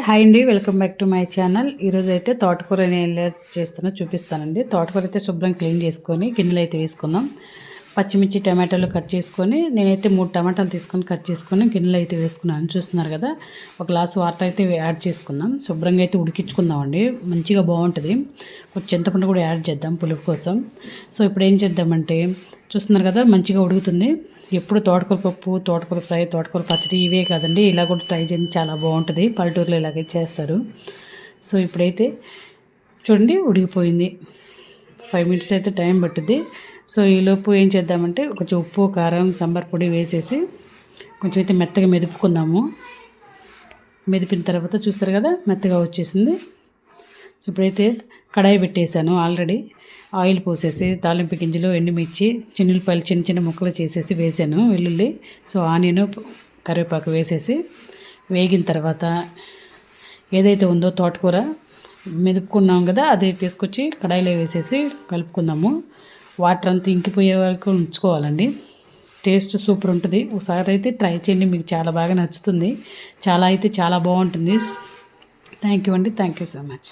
Hi అండి, welcome back to my channel. ఈరోజు అయితే తోటకూర నేను ఎలా చేస్తానో చూపిస్తానండి. తోటకూర అయితే శుభ్రం క్లీన్ చేసుకొని గిన్నెలు అయితే వేసుకుందాం. పచ్చిమిర్చి టమాటాలు కట్ చేసుకొని నేనైతే 3 టమాటాలు తీసుకొని కట్ చేసుకొని గిన్నెలు అయితే వేసుకున్నాను. చూస్తున్నారు కదా, ఒక గ్లాస్ వాటర్ అయితే యాడ్ చేసుకుందాం. శుభ్రంగా అయితే ఉడికించుకుందామండి, మంచిగా బాగుంటుంది. కొంచెం చింతపండు కూడా యాడ్ చేద్దాం పులుపు కోసం. సో ఇప్పుడు ఏం చేద్దామంటే, చూస్తున్నారు కదా మంచిగా ఉడుకుతుంది. ఎప్పుడు తోటకూర పప్పు, తోటకూర ఫ్రై, తోటకూర పచ్చడి ఇవే కాదండి, ఇలా కూడా ట్రై చేయండి, చాలా బాగుంటుంది. పల్లెటూరులో ఇలాగే చేస్తారు. సో ఇప్పుడైతే చూడండి ఉడికిపోయింది. 5 మినిట్స్ అయితే టైం పట్టుద్ది. సో ఈలోపు ఏం చేద్దామంటే, కొంచెం ఉప్పు, కారం, సాంబార్ పొడి వేసేసి కొంచెం అయితే మెత్తగా మెదుపుకుందాము. మెదిపిన తర్వాత చూస్తారు కదా మెత్తగా వచ్చేసింది. సో ఇప్పుడైతే కడాయి పెట్టేశాను. ఆల్రెడీ ఆయిల్ పోసేసి తాలింపు గింజలు, ఎండుమిర్చి, చిన్నులపాయలు చిన్న చిన్న ముక్కలు చేసేసి వేసాను, వెల్లుల్లి, సో ఆనియన్, కరివేపాకు వేసేసి వేగిన తర్వాత ఏదైతే ఉందో తోటకూర మెదుపుకున్నాం కదా, అది తీసుకొచ్చి కడాయిలో వేసేసి కలుపుకుందాము. వాటర్ అంతా ఇంకిపోయే వరకు ఉంచుకోవాలండి. టేస్ట్ సూపర్ ఉంటుంది. ఒకసారి అయితే ట్రై చేయండి, మీకు చాలా బాగా నచ్చుతుంది. చాలా బాగుంటుంది. థ్యాంక్ యూ అండి, థ్యాంక్ యూ సో మచ్.